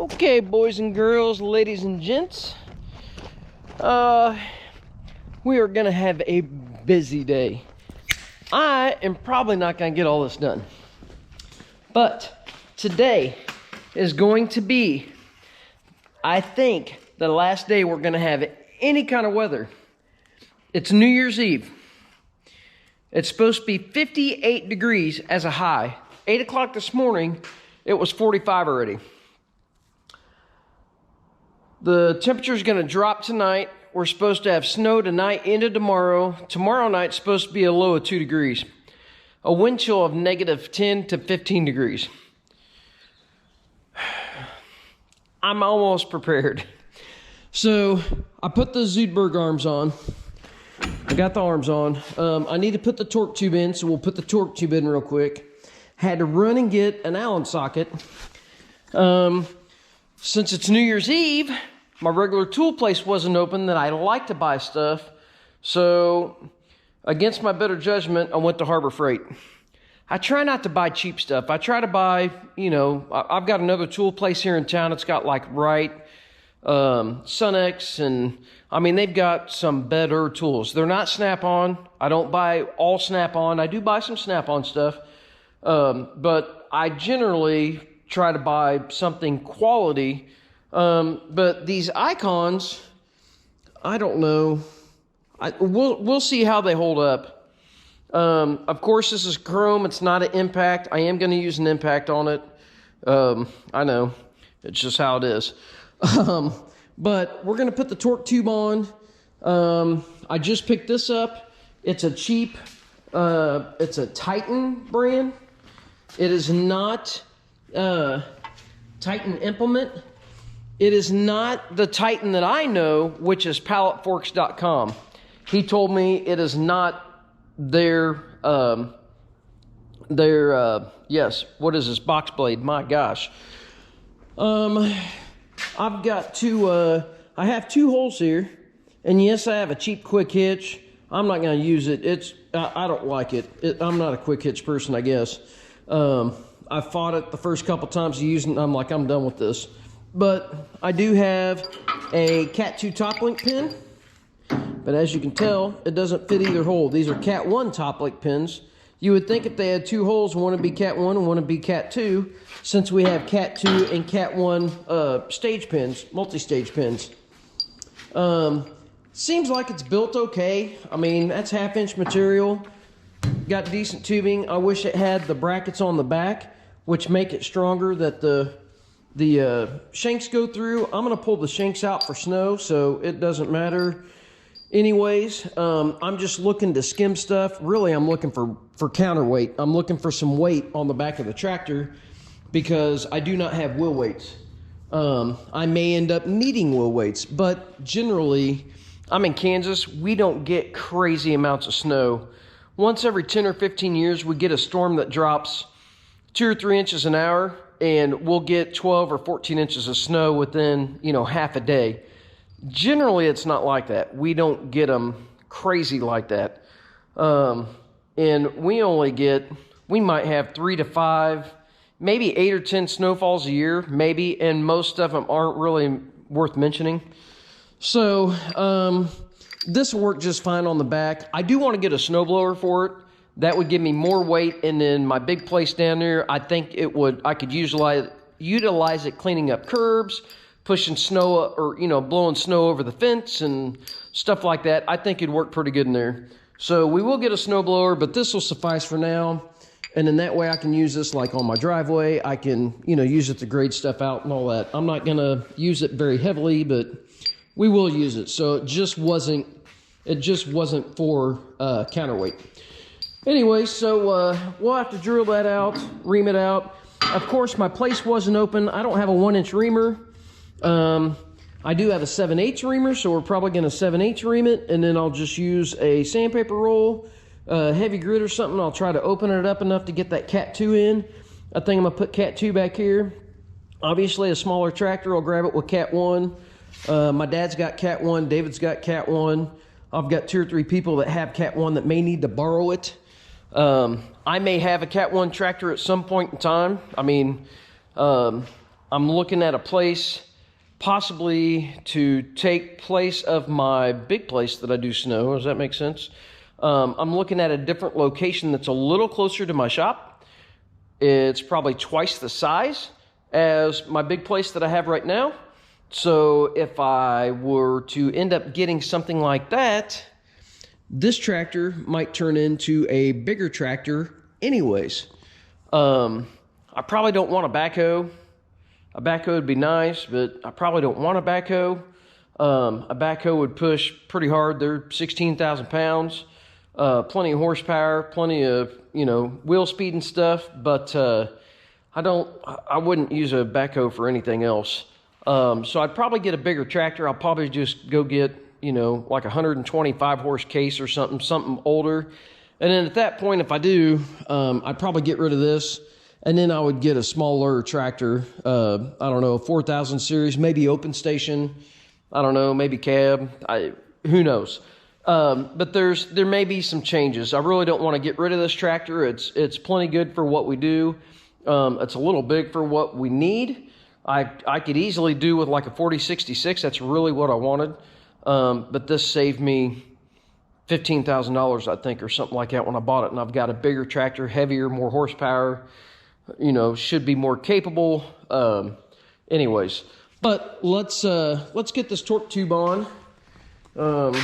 Okay, boys and girls, ladies and gents, we are gonna have a busy day. I am probably not gonna get all this done, but today is going to be, I think, the last day we're gonna have any kind of weather. It's New Year's Eve. It's supposed to be 58 degrees as a high. 8 o'clock this morning, it was 45 already. The temperature is going to drop tonight. We're supposed to have snow tonight into tomorrow. Tomorrow night's supposed to be a low of 2 degrees. A wind chill of negative 10 to 15 degrees. I'm almost prepared. So I put the Zoidberg arms on. I got the arms on. I need to put the torque tube in, so we'll put the torque tube in real quick. Had to run and get an Allen socket. Since it's New Year's Eve, my regular tool place wasn't open that I like to buy stuff. So, against my better judgment, I went to Harbor Freight. I try not to buy cheap stuff. I try to buy, I've got another tool place here in town. It's got like Wright, Sunex, and I mean, they've got some better tools. They're not Snap-on. I don't buy all Snap-on. I do buy some Snap-on stuff. But I generally try to buy something quality. But these icons, I don't know. We'll see how they hold up. Of course, this is chrome. It's not an impact. I am going to use an impact on it. I know. It's just how it is. But we're going to put the torque tube on. I just picked this up. It's a cheap, it's a Titan brand. It is not Titan Implement. It is not the Titan that I know, which is palletforks.com. He told me it is not their yes, what is this, box blade? My gosh. I've got I have two holes here, and yes, I have a cheap quick hitch. I'm not going to use it. I don't like it. I'm not a quick hitch person, I guess. I fought it the first couple times of using it, and I'm like, I'm done with this. But I do have a Cat 2 top link pin, but as you can tell, it doesn't fit either hole. These are Cat 1 top link pins. You would think if they had two holes, one would be Cat 1 and one would be Cat 2, since we have Cat 2 and Cat 1 stage pins, multi-stage pins. Seems like it's built okay. I mean, that's half-inch material. Got decent tubing. I wish it had the brackets on the back, which make it stronger that the shanks go through. I'm going to pull the shanks out for snow, so it doesn't matter. Anyways, I'm just looking to skim stuff. Really, I'm looking for counterweight. I'm looking for some weight on the back of the tractor because I do not have wheel weights. I may end up needing wheel weights, but generally, I'm in Kansas. We don't get crazy amounts of snow. Once every 10 or 15 years, we get a storm that drops 2 or 3 inches an hour, and we'll get 12 or 14 inches of snow within, half a day. Generally, it's not like that. We don't get them crazy like that. And we might have 3 to 5, maybe 8 or 10 snowfalls a year, maybe, and most of them aren't really worth mentioning. So, this will work just fine on the back. I do want to get a snowblower for it. That would give me more weight, and then my big place down there, I think I could utilize it cleaning up curbs, pushing snow, or, blowing snow over the fence and stuff like that. I think it'd work pretty good in there. So we will get a snowblower, but this will suffice for now. And then that way I can use this like on my driveway. I can, use it to grade stuff out and all that. I'm not going to use it very heavily, but we will use it. So it just wasn't for counterweight. Anyway, so we'll have to drill that out, ream it out. Of course, my place wasn't open. I don't have a 1-inch reamer. I do have a 7/8 reamer, so we're probably going to 7/8 ream it, and then I'll just use a sandpaper roll, heavy grit or something. I'll try to open it up enough to get that Cat 2 in. I think I'm going to put Cat 2 back here. Obviously, a smaller tractor, I'll grab it with Cat 1. My dad's got Cat 1. David's got Cat 1. I've got 2 or 3 people that have Cat 1 that may need to borrow it. I may have a Cat 1 tractor at some point in time. I mean, I'm looking at a place possibly to take place of my big place that I do snow. Does that make sense? I'm looking at a different location that's a little closer to my shop. It's probably twice the size as my big place that I have right now. So if I were to end up getting something like that, this tractor might turn into a bigger tractor anyways. I probably don't want a backhoe. A backhoe would be nice, but I probably don't want a backhoe. A backhoe would push pretty hard. They're 16,000 pounds, plenty of horsepower, plenty of, wheel speed and stuff, but I wouldn't use a backhoe for anything else. So I'd probably get a bigger tractor. I'll probably just go get, like a 125 horse case or something older. And then at that point, if I do, I'd probably get rid of this. And then I would get a smaller tractor, I don't know, 4000 series, maybe open station, I don't know, maybe cab, who knows. But there may be some changes. I really don't want to get rid of this tractor. It's plenty good for what we do. It's a little big for what we need. I could easily do with like a 4066. That's really what I wanted. But this saved me $15,000, I think, or something like that when I bought it. And I've got a bigger tractor, heavier, more horsepower, should be more capable. Anyways, but let's get this torque tube on. I'll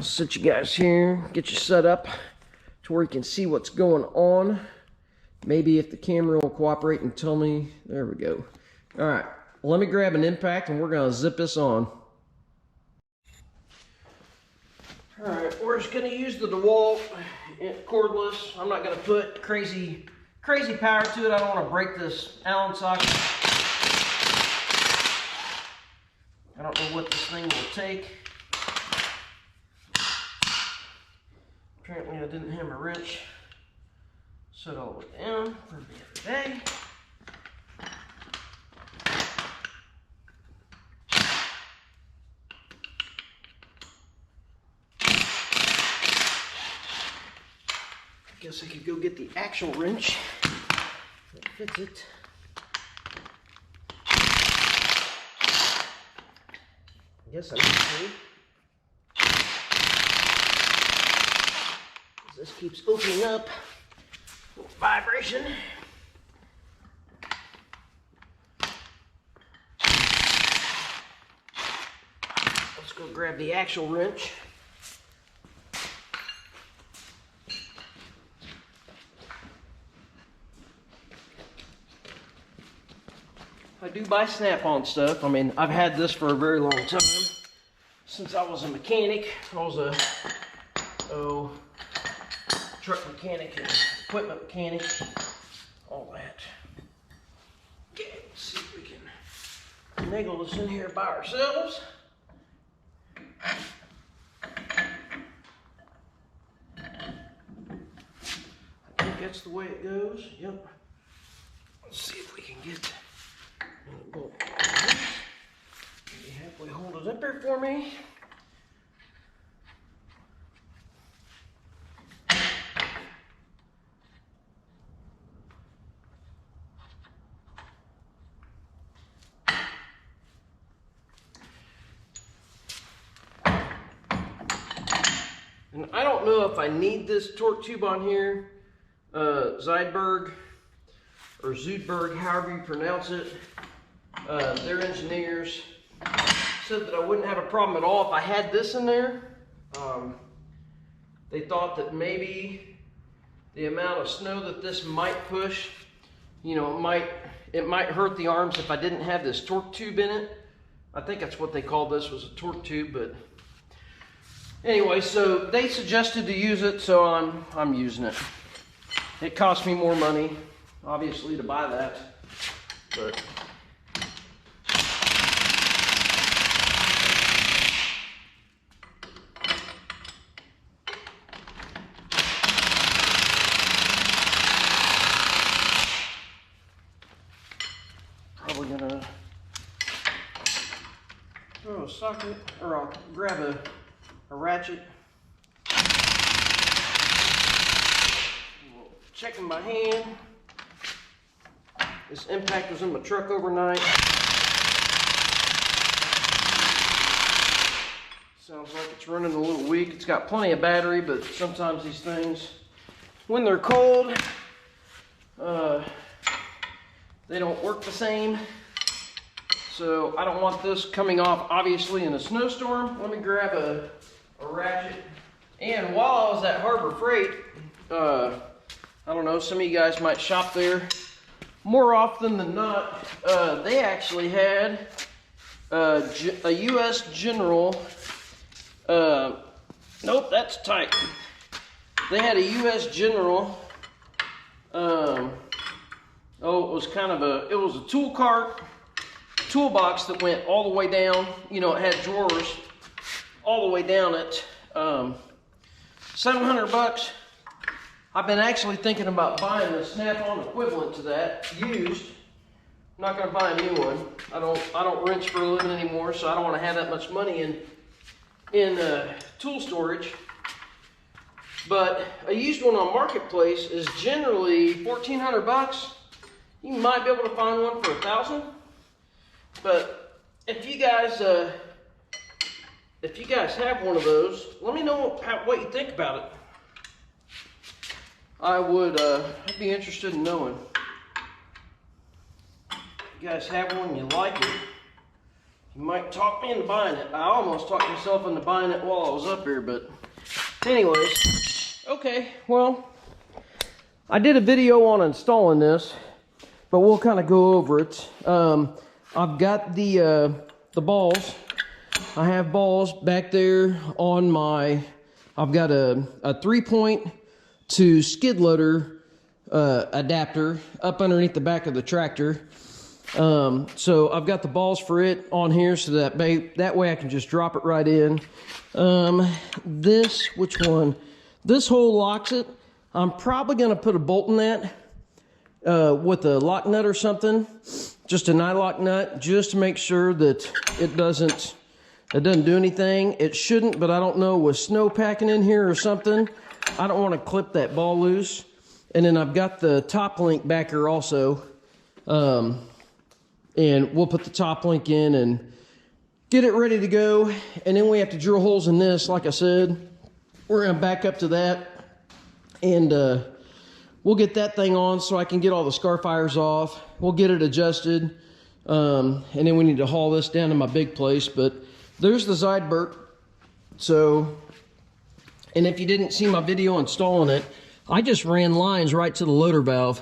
sit you guys here, get you set up to where you can see what's going on. Maybe if the camera will cooperate and tell me. There we go. All right, let me grab an impact and we're gonna zip this on. All right, we're just gonna use the DeWalt cordless. I'm not gonna put crazy power to it. I don't want to break this Allen socket. I don't know what this thing will take. Apparently I didn't have my wrench set all the way down for the other day. Guess I could go get the actual wrench that fits it. Yes, I need to. This keeps opening up. Vibration. Let's go grab the actual wrench. I do buy Snap-on stuff. I mean, I've had this for a very long time. Since I was a mechanic, I was a truck mechanic and equipment mechanic, all that. Okay, let's see if we can finagle this in here by ourselves. I think that's the way it goes. Yep. Let's see if we can get maybe halfway hold it up there for me. And I don't know if I need this torque tube on here. Zeidberg or Zoidberg, however you pronounce it. Their engineers said that I wouldn't have a problem at all if I had this in there. They thought that maybe the amount of snow that this might push, it might hurt the arms if I didn't have this torque tube in it. I think that's what they called this, was a torque tube, but anyway, so they suggested to use it, so I'm using it. It cost me more money, obviously, to buy that, but probably gonna throw a socket, or I'll grab a ratchet. Checking my hand. This impact was in my truck overnight. Sounds like it's running a little weak. It's got plenty of battery, but sometimes these things, when they're cold, they don't work the same. So I don't want this coming off, obviously, in a snowstorm. Let me grab a ratchet. And while I was at Harbor Freight, I don't know, some of you guys might shop there. More often than not, they actually had a U.S. General, nope, that's tight. They had a U.S. General, it was kind of it was a tool cart, toolbox that went all the way down. You know, it had drawers all the way down it. $700. I've been actually thinking about buying a Snap-on equivalent to that, used. I'm not gonna buy a new one. I don't wrench for a living anymore, so I don't want to have that much money in tool storage. But a used one on Marketplace is generally $1,400. You might be able to find one for $1,000. But if you guys have one of those, let me know what you think about it. I'd be interested in knowing. If you guys have one and you like it, you might talk me into buying it. I almost talked myself into buying it while I was up here, but anyways. Okay, well, I did a video on installing this, but we'll kind of go over it. I've got the balls. I have balls back there on my, I've got a 3-point to skid loader adapter up underneath the back of the tractor. So I've got the balls for it on here so that way I can just drop it right in. Which one? This hole locks it. I'm probably gonna put a bolt in that with a lock nut or something, just a nylock nut, just to make sure that it doesn't do anything. It shouldn't, but I don't know, with snow packing in here or something, I don't want to clip that ball loose. And then I've got the top link back here also. And we'll put the top link in and get it ready to go. And then we have to drill holes in this, like I said. We're going to back up to that. And we'll get that thing on so I can get all the scarf fires off. We'll get it adjusted. And then we need to haul this down to my big place. But there's the Zeidberg. So, and if you didn't see my video installing it, I just ran lines right to the loader valve.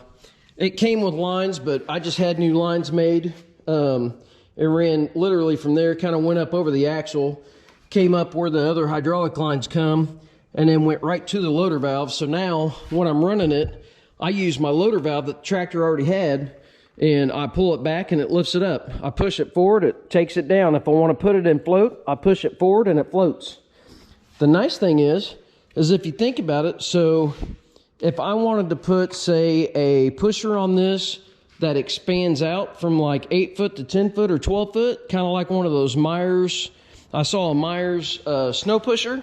It came with lines, but I just had new lines made. It ran literally from there, kind of went up over the axle, came up where the other hydraulic lines come, and then went right to the loader valve. So now, when I'm running it, I use my loader valve that the tractor already had, and I pull it back and it lifts it up. I push it forward, it takes it down. If I want to put it in float, I push it forward and it floats. The nice thing is if you think about it, so if I wanted to put, say, a pusher on this that expands out from like 8 foot to 10 foot or 12 foot, kind of like one of those Myers, I saw a Myers snow pusher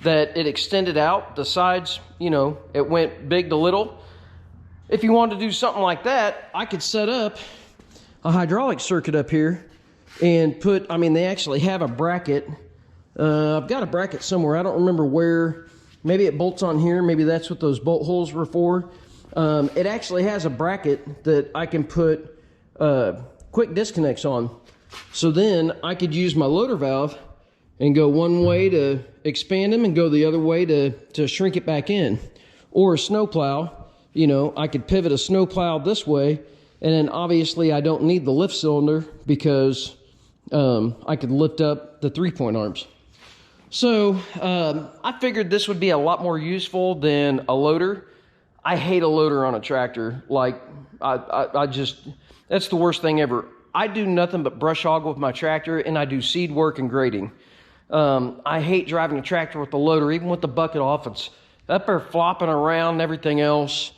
that it extended out, the sides, you know, it went big to little. If you wanted to do something like that, I could set up a hydraulic circuit up here and put, I mean, they actually have a bracket. I've got a bracket somewhere. I don't remember where. Maybe it bolts on here. Maybe that's what those bolt holes were for. It actually has a bracket that I can put quick disconnects on. So then I could use my loader valve and go one way to expand them and go the other way to shrink it back in. Or a snow plow. You know, I could pivot a snow plow this way, and then obviously I don't need the lift cylinder because I could lift up the 3-point arms. So I figured this would be a lot more useful than a loader. I hate a loader on a tractor. Like, I just, that's the worst thing ever. I do nothing but brush hog with my tractor, and I do seed work and grading. I hate driving a tractor with the loader, even with the bucket off. It's up there flopping around and everything else.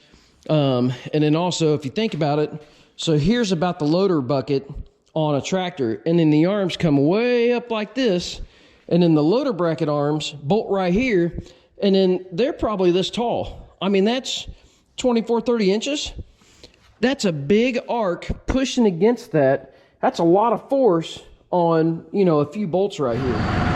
And then also, if you think about it, so here's about the loader bucket on a tractor, and then the arms come way up like this, and then the loader bracket arms bolt right here, and then they're probably this tall. I mean, that's 24, 30 inches. that's a big arc pushing against that. That's a lot of force on, you know, a few bolts right here.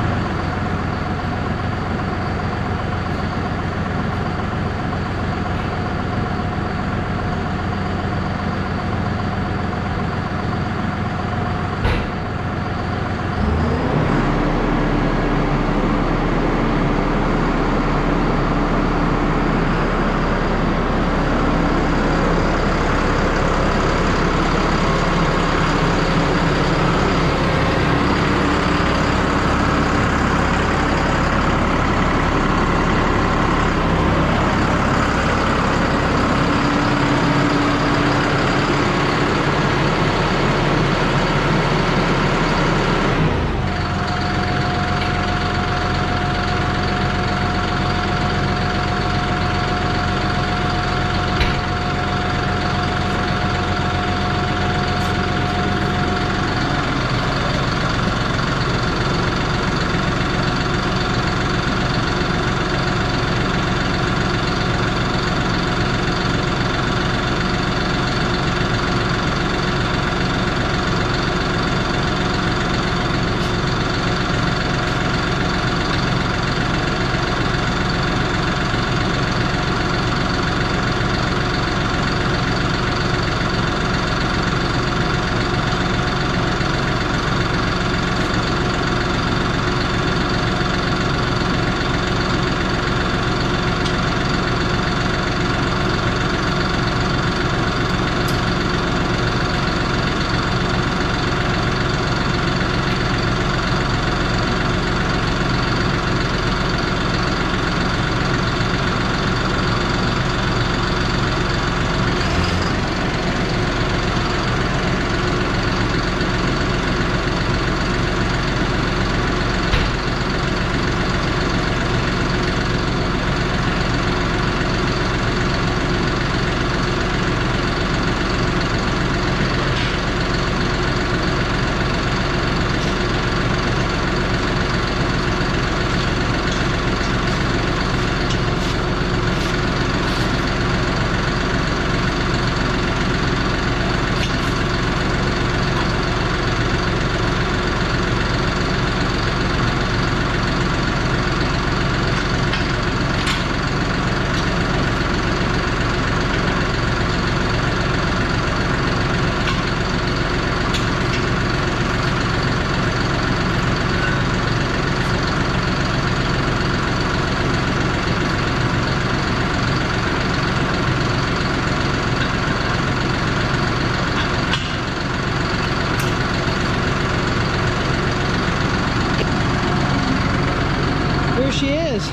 She is.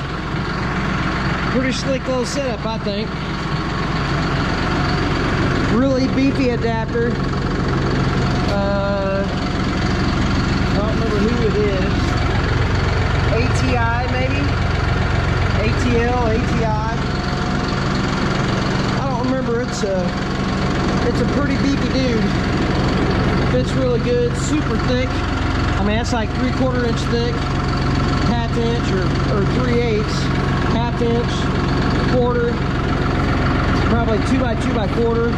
Pretty slick little setup, I think. Really beefy adapter. I don't remember who it is. ATI maybe? ATL, ATI. I don't remember. It's a pretty beefy dude. Fits really good, super thick. I mean, that's like 3/4 inch thick. Half inch or 3/8, half inch, quarter, probably 2x2x4.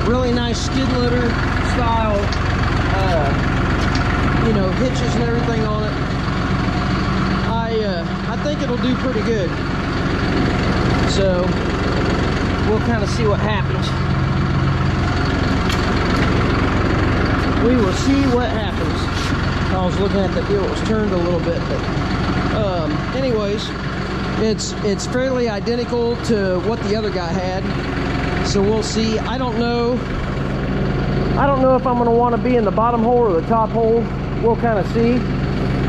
Really nice skid loader style, you know, hitches and everything on it. I think it'll do pretty good. So we'll kind of see what happens. We will see what happens. I was looking at the deal, it was turned a little bit, but anyways, it's fairly identical to what the other guy had, so we'll see. I don't know if I'm going to want to be in the bottom hole or the top hole. We'll kind of see.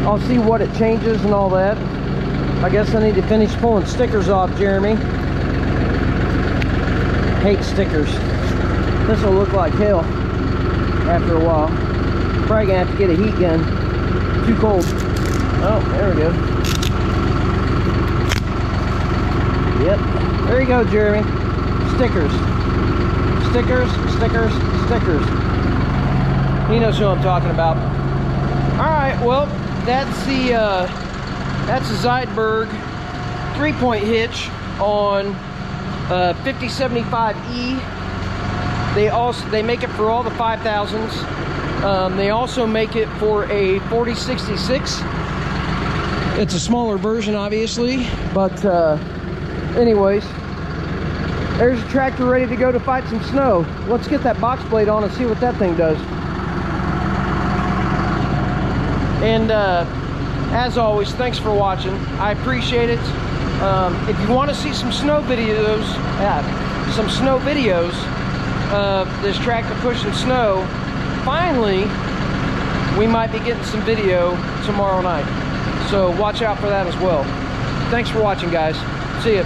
I'll see what it changes and all that. I guess I need to finish pulling stickers off, Jeremy. Hate stickers. This will look like hell after a while. Probably gonna have to get a heat gun. Too cold. Oh, there we go. Yep. There you go, Jeremy. Stickers. Stickers, stickers, stickers. He knows who I'm talking about. Alright, well, that's the Zeidberg 3-point hitch on 5075E. They make it for all the 5000s. They also make it for a 4066. It's a smaller version, obviously, but anyways, there's a tractor ready to go to fight some snow. Let's get that box blade on and see what that thing does. And as always, thanks for watching. I appreciate it. If you want to see some snow videos, this tractor pushing snow, finally, we might be getting some video tomorrow night. So watch out for that as well. Thanks for watching, guys. See ya.